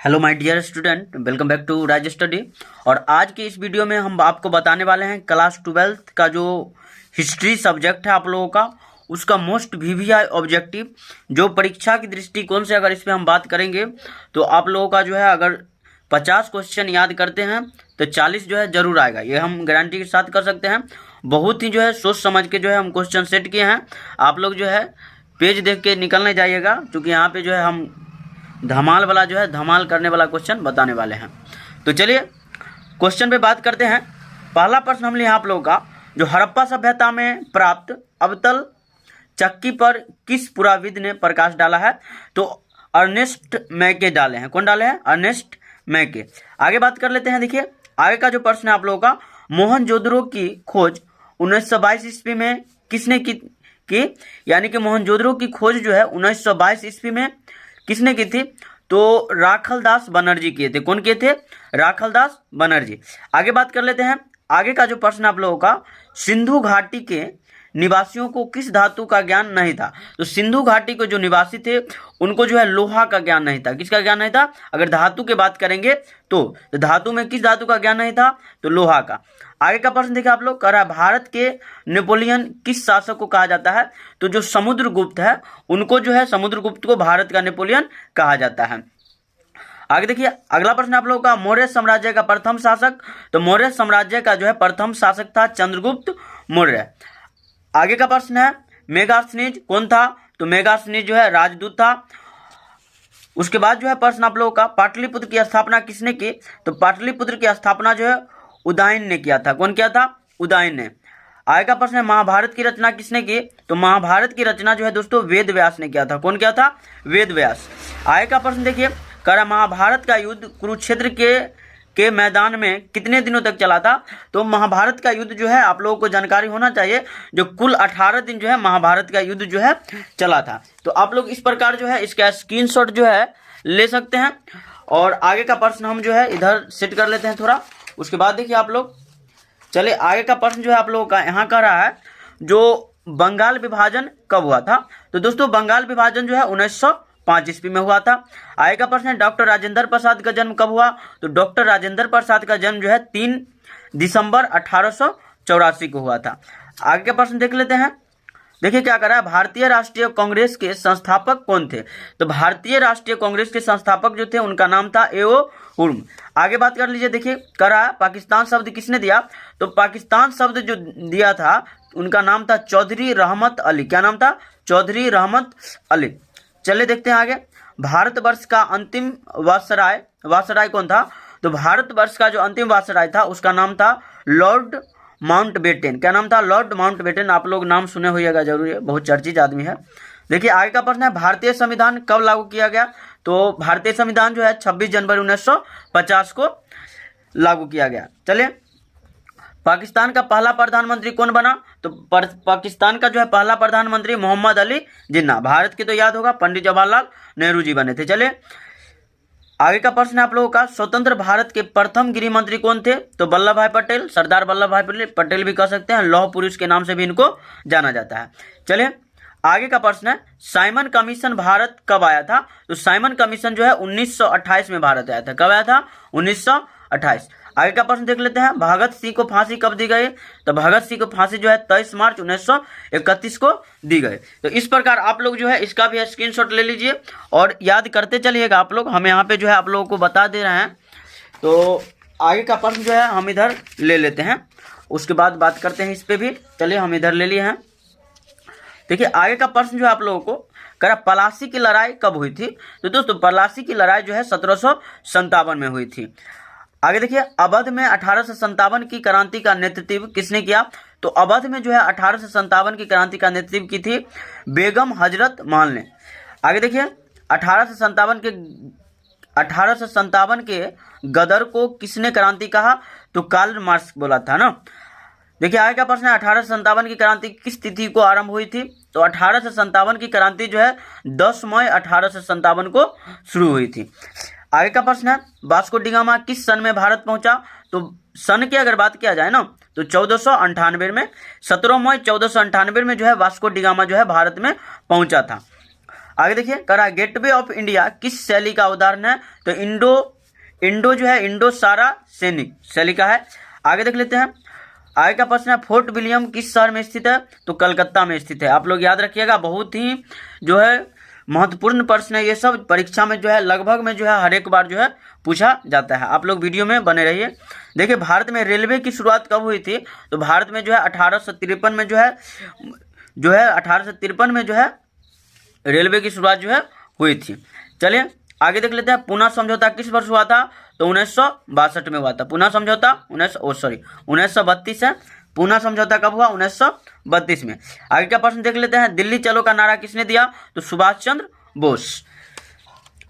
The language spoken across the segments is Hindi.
Hello my dear student, welcome back to Raj Study. और आज के इस वीडियो में हम आपको बताने वाले हैं क्लास 12th का जो हिस्ट्री सब्जेक्ट है आप लोगों का, उसका मोस्ट वीवीआई ऑब्जेक्टिव जो परीक्षा की दृष्टिकोण से अगर इस पर हम बात करेंगे तो आप लोगों का जो है अगर 50 क्वेश्चन याद करते हैं तो 40 जो है ज़रूर आएगा, ये हम गारंटी के साथ कर सकते हैं। बहुत ही जो है सोच समझ के जो है हम क्वेश्चन सेट किए हैं। आप लोग जो है पेज देख के निकलने जाइएगा, क्योंकि यहाँ पे जो है हम धमाल वाला जो है धमाल करने वाला क्वेश्चन बताने वाले हैं। तो चलिए क्वेश्चन पे बात करते हैं। पहला प्रश्न हम लिए आप लोगों का, जो हड़प्पा सभ्यता में प्राप्त अवतल चक्की पर किस पुराविद ने प्रकाश डाला है? तो अर्नेस्ट मैके डाले हैं। कौन डाले हैं? अर्नेस्ट मैके। आगे बात कर लेते हैं। देखिए आगे का जो प्रश्न है आप लोगों का, मोहनजोदड़ो की खोज 1922 ईस्वी में किसने की? यानी कि मोहनजोदड़ो की खोज जो है 1922 ईस्वी में किसने की थी? तो राखलदास बनर्जी किए थे। कौन किए थे? राखलदास बनर्जी। आगे बात कर लेते हैं। आगे का जो प्रश्न आप लोगों का, सिंधु घाटी के निवासियों को किस धातु का ज्ञान नहीं था? तो सिंधु घाटी के जो निवासी थे उनको जो है लोहा का ज्ञान नहीं था। किसका ज्ञान नहीं था? अगर धातु की बात करेंगे तो धातु में किस धातु का ज्ञान नहीं था? तो लोहा का। आगे का प्रश्न देखिए आप लोग, कह रहा है भारत के नेपोलियन किस शासक को कहा जाता है? तो जो समुद्रगुप्त है उनको जो है, समुद्रगुप्त को भारत का नेपोलियन कहा जाता है। आगे देखिए अगला प्रश्न आप लोगों का, मौर्य साम्राज्य का प्रथम शासक? तो मौर्य साम्राज्य का जो है प्रथम शासक था चंद्रगुप्त मौर्य। आगे का प्रश्न है, मेगास्थनीज कौन था? तो मेगास्थनीज जो है राजदूत था। उसके बाद जो है प्रश्न आप लोगों का, पाटलिपुत्र की स्थापना किसने की? तो पाटलिपुत्र की स्थापना जो है उदयन ने किया था। कौन किया था? उदयन ने। आगे का प्रश्न है, महाभारत की रचना किसने की? तो महाभारत की रचना जो है दोस्तों वेद व्यास ने किया था। कौन किया था? वेद व्यास। आगे का प्रश्न देखिए, कह रहा महाभारत का युद्ध कुरुक्षेत्र के मैदान में कितने दिनों तक चला था? तो महाभारत का युद्ध जो है आप लोगों को जानकारी होना चाहिए, जो कुल 18 दिन जो है महाभारत का युद्ध जो है चला था। तो आप लोग इस प्रकार जो है इसका स्क्रीनशॉट जो है ले सकते हैं। और आगे का प्रश्न हम जो है इधर सेट कर लेते हैं थोड़ा। उसके बाद देखिए आप लोग, चलिए आगे का प्रश्न जो है आप लोगों का यहाँ कह रहा है, जो बंगाल विभाजन कब हुआ था? तो दोस्तों बंगाल विभाजन जो है 1905 ईस्वी में हुआ था। आगे का प्रश्न है, डॉक्टर राजेंद्र प्रसाद का जन्म कब हुआ? तो डॉक्टर राजेंद्र प्रसाद का जन्म जो है 3 दिसंबर 1884 को हुआ था। आगे का प्रश्न देख लेते हैं। देखिए क्या कर रहा है, भारतीय राष्ट्रीय कांग्रेस के संस्थापक कौन थे? तो भारतीय राष्ट्रीय कांग्रेस के संस्थापक जो थे उनका नाम था ए.ओ. हुर्म। आगे बात कर लीजिए। देखिए कह रहा है, पाकिस्तान शब्द किसने दिया? तो पाकिस्तान शब्द जो दिया था उनका नाम था चौधरी रहमत अली। क्या नाम था? चौधरी रहमत अली। चलिए देखते हैं आगे। भारतवर्ष का अंतिम वायसराय कौन था? तो भारतवर्ष का जो अंतिम वायसराय था उसका नाम था लॉर्ड माउंटबेटन। क्या नाम था? Lord Mountbatten. आप लोग नाम सुने होइएगा जरूर, है बहुत चर्चित आदमी है। देखिए आगे का प्रश्न है, भारतीय संविधान कब लागू किया गया? तो भारतीय संविधान जो है 26 जनवरी 1950 को लागू किया गया। चलिए पाकिस्तान का पहला प्रधानमंत्री कौन बना? तो पाकिस्तान का जो है पहला प्रधानमंत्री मोहम्मद अली जिन्ना। भारत के तो याद होगा पंडित जवाहरलाल नेहरू जी बने थे। चलिए आगे का प्रश्न है आप लोगों का, स्वतंत्र भारत के प्रथम गृह मंत्री कौन थे? तो वल्लभ भाई पटेल, सरदार वल्लभ भाई पटेल भी कह सकते हैं, लौह पुरुष के नाम से भी इनको जाना जाता है। चलिए आगे का प्रश्न है, साइमन कमीशन भारत कब आया था? तो साइमन कमीशन जो है 1928 में भारत आया था। कब आया था? 1928। आगे का प्रश्न देख लेते हैं, भगत सिंह को फांसी कब दी गई? तो भगत सिंह को फांसी जो है 23 मार्च 1931 को दी गई। तो इस प्रकार आप लोग जो है इसका भी स्क्रीनशॉट ले लीजिए और याद करते चलिएगा आप लोग। हम यहाँ पे जो है आप लोगों को बता दे रहे हैं। तो आगे का प्रश्न जो है हम इधर ले लेते हैं, उसके बाद बात करते हैं इस पर भी। चलिए हम इधर ले लिए हैं। देखिए आगे का प्रश्न जो है आप लोगों को कह रहा, पलासी की लड़ाई कब हुई थी? तो दोस्तों पलासी की लड़ाई जो है 1757 में हुई थी। आगे देखिए, अवध में 1857 की क्रांति का नेतृत्व किसने किया? तो अवध में जो है 1857 की क्रांति का नेतृत्व की थी बेगम हजरत महल ने। आगे देखिए 1857 के गदर को किसने क्रांति कहा? तो कार्ल मार्क्स बोला था ना। देखिए आगे का प्रश्न है, 1857 की क्रांति किस तिथि को आरंभ हुई थी? तो 1857 की क्रांति जो है 10 मई 1857 को शुरू हुई थी। आगे का प्रश्न है, वास्को डी गामा किस सन में भारत पहुंचा? तो सन की अगर बात किया जाए ना तो 1498 में, 17 मई 1498 में जो है वास्को डी गामा जो है भारत में पहुंचा था। आगे देखिए कह गेटवे ऑफ इंडिया किस शैली का उदाहरण है? तो इंडो जो है इंडो सारा सैनिक शैली का है। आगे देख लेते हैं। आगे का प्रश्न है फोर्ट विलियम किस शहर में स्थित है? तो कलकत्ता में स्थित है। आप लोग याद रखिएगा, बहुत ही जो है महत्वपूर्ण प्रश्न है ये सब, परीक्षा में जो है लगभग में जो है हर एक बार जो है पूछा जाता है। आप लोग वीडियो में बने रहिए। देखिए भारत में रेलवे की शुरुआत कब हुई थी? तो भारत में जो है 1853 में जो है 1853 में जो है रेलवे की शुरुआत जो है हुई थी। चलिए आगे देख लेते हैं। पूना समझौता किस वर्ष हुआ था? तो 1962 में हुआ था। पूना समझौता 1932 है। पूना समझौता कब हुआ? 1932 में। आगे का प्रश्न देख लेते हैं। दिल्ली चलो का नारा किसने दिया? तो सुभाष चंद्र बोस।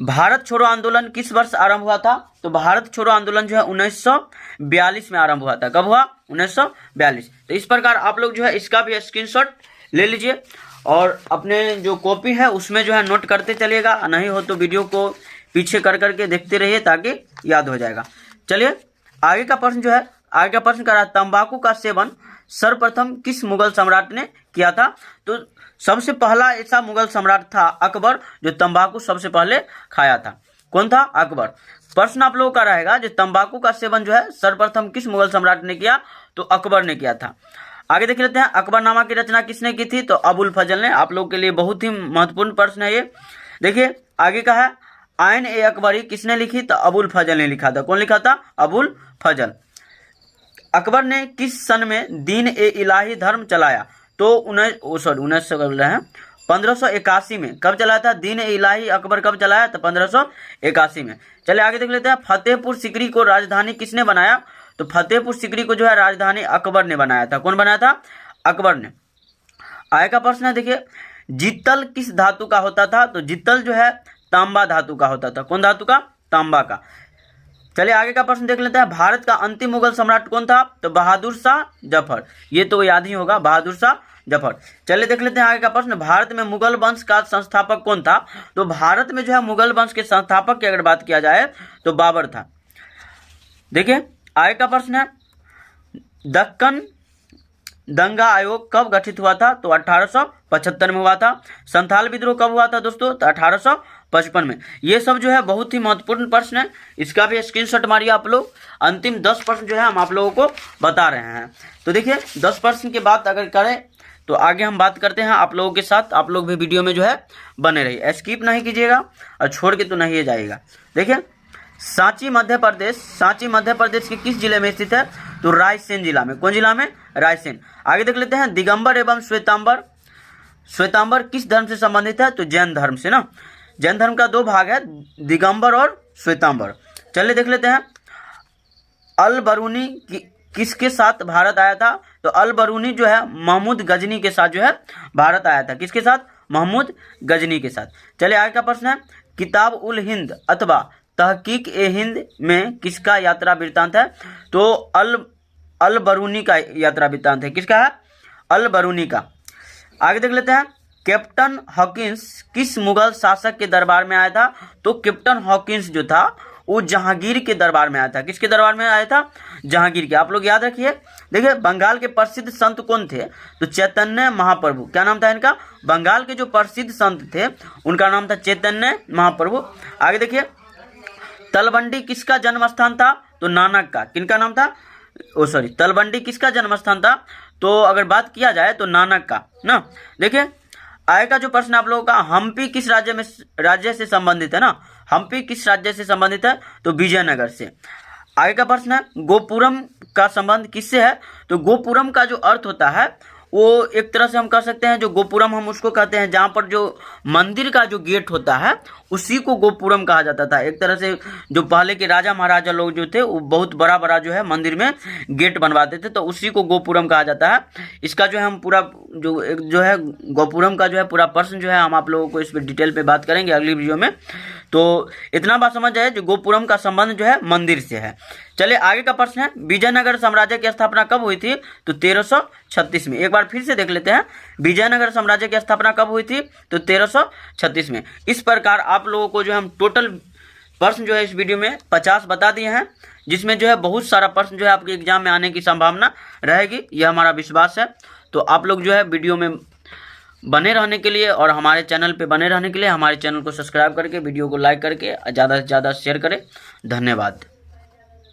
भारत छोड़ो आंदोलन किस वर्ष आरंभ हुआ था? तो भारत छोड़ो आंदोलन जो है 1942 में आरंभ हुआ था। कब हुआ? 1942। तो इस प्रकार आप लोग जो है इसका भी स्क्रीनशॉट ले लीजिए और अपने जो कॉपी है उसमें जो है नोट करते चलिएगा, नहीं हो तो वीडियो को पीछे कर करके देखते रहिए ताकि याद हो जाएगा। चलिए आगे का प्रश्न जो है, आगे का प्रश्न कर रहा है तंबाकू का सेवन सर्वप्रथम किस मुगल सम्राट ने किया था? तो सबसे पहला ऐसा मुगल सम्राट था अकबर जो तंबाकू सबसे पहले खाया था। कौन था? अकबर। प्रश्न आप लोगों का रहेगा जो तंबाकू का सेवन जो है सर्वप्रथम किस मुगल सम्राट ने किया? तो अकबर ने किया था। आगे देख लेते हैं। अकबरनामा की रचना किसने की थी? तो अबुल फजल ने। आप लोगों के लिए बहुत ही महत्वपूर्ण प्रश्न है ये। देखिए आगे का है आइन ए अकबरी किसने लिखी? तो अबुल फजल ने लिखा था। कौन लिखा था? अबुल फजल। अकबर ने किस सन में दीन ए इलाही धर्म चलाया? तो 1581 में। कब चलाया था दीन ए इलाही अकबर? कब चलाया? तो 1581 में। चलिए आगे देख लेते हैं। फतेहपुर सीकरी को राजधानी किसने बनाया? तो फतेहपुर सीकरी को जो है राजधानी अकबर ने बनाया था। कौन बनाया था? अकबर ने। आगे का प्रश्न है देखिए जित्तल किस धातु का होता था? तो जित्तल जो है तांबा धातु का होता था। कौन धातु का? तांबा का। चलिए आगे का प्रश्न देख लेते हैं। भारत का अंतिम मुगल सम्राट कौन था? तो बहादुर शाह जफर। ये तो याद ही होगा, बहादुर शाह जफर। चलिए देख लेते हैं आगे का प्रश्न। भारत में मुगल वंश का संस्थापक कौन था? तो भारत में जो है मुगल वंश के संस्थापक की अगर बात किया जाए तो बाबर था। देखिए आगे का प्रश्न है दक्कन दंगा आयोग कब गठित हुआ था? तो 1875 में हुआ था। संथाल विद्रोह कब हुआ था दोस्तों? तो 1855 में। ये सब जो है बहुत ही महत्वपूर्ण प्रश्न है, इसका भी स्क्रीनशॉट मारिए आप लोग। अंतिम 10 प्रश्न जो है हम आप लोगों को बता रहे हैं। तो देखिए 10 प्रश्न की बात अगर करें तो आगे हम बात करते हैं आप लोगों के साथ। आप लोग भी वीडियो में जो है बने रहिए, स्किप नहीं कीजिएगा और छोड़ के तो नहीं जाइएगा। देखिए सांची मध्य प्रदेश के किस जिले में स्थित है? तो रायसेन जिला में। कौन जिला में? रायसेन। आगे देख लेते हैं दिगंबर एवं श्वेतांबर किस धर्म से संबंधित है? तो जैन धर्म से ना। जैन धर्म का 2 भाग है, दिगंबर और श्वेतांबर। चलिए देख लेते हैं अल बरूनी किसके साथ भारत आया था? तो अल बरूनी जो है महमूद गजनी के साथ जो है भारत आया था। किसके साथ? महमूद गजनी के साथ। चलिए आगे का प्रश्न है किताब उल हिंद अथवा तहकीक ए हिंद में किसका यात्रा वृत्तांत है? तो अल बरूनी का यात्रा वृत्तांत है। किसका है? अल बरूनी का। आगे देख लेते हैं कैप्टन हॉकिंस किस मुगल शासक के दरबार में आया था? तो कैप्टन हॉकिंस जो था वो जहांगीर के दरबार में आया था। किसके दरबार में आया था? जहांगीर के। आप लोग याद रखिए। देखिए बंगाल के प्रसिद्ध संत कौन थे? तो चैतन्य महाप्रभु। क्या नाम था इनका? बंगाल के जो प्रसिद्ध संत थे उनका नाम था चैतन्य महाप्रभु। आगे देखिए तलवंडी किसका जन्म स्थान था? तो नानक का। किनका नाम था? तलवंडी किसका जन्म स्थान था? तो अगर बात किया जाए तो नानक का ना। देखिए आगे का जो प्रश्न आप लोगों का हम्पी किस राज्य से संबंधित है ना? हम्पी किस राज्य से संबंधित है? तो विजयनगर से। आगे का प्रश्न है गोपुरम का संबंध किससे है? तो गोपुरम का जो अर्थ होता है वो एक तरह से हम कह सकते हैं जो गोपुरम हम उसको कहते हैं जहाँ पर जो मंदिर का जो गेट होता है उसी को गोपुरम कहा जाता था। एक तरह से जो पहले के राजा महाराजा लोग जो थे वो बहुत बड़ा बड़ा जो है मंदिर में गेट बनवाते थे, तो उसी को गोपुरम कहा जाता है। इसका जो है हम पूरा जो है गोपुरम का जो है पूरा प्रश्न जो है हम आप लोगों को इस पर डिटेल पे बात करेंगे अगली वीडियो में। तो इतना बात समझ जाए जो गोपुरम का संबंध जो है मंदिर से है। चलिए आगे का प्रश्न है विजयनगर साम्राज्य की स्थापना कब हुई थी? तो 1336 में। एक बार फिर से देख लेते हैं विजयनगर साम्राज्य की स्थापना कब हुई थी? तो 1336 में। इस प्रकार आप लोगों को जो हम टोटल प्रश्न जो है इस वीडियो में 50 बता दिए हैं, जिसमें जो है बहुत सारा प्रश्न जो है आपके एग्जाम में आने की संभावना रहेगी, यह हमारा विश्वास है। तो आप लोग जो है वीडियो में बने रहने के लिए और हमारे चैनल पे बने रहने के लिए हमारे चैनल को सब्सक्राइब करके वीडियो को लाइक करके ज़्यादा से ज़्यादा शेयर करें। धन्यवाद।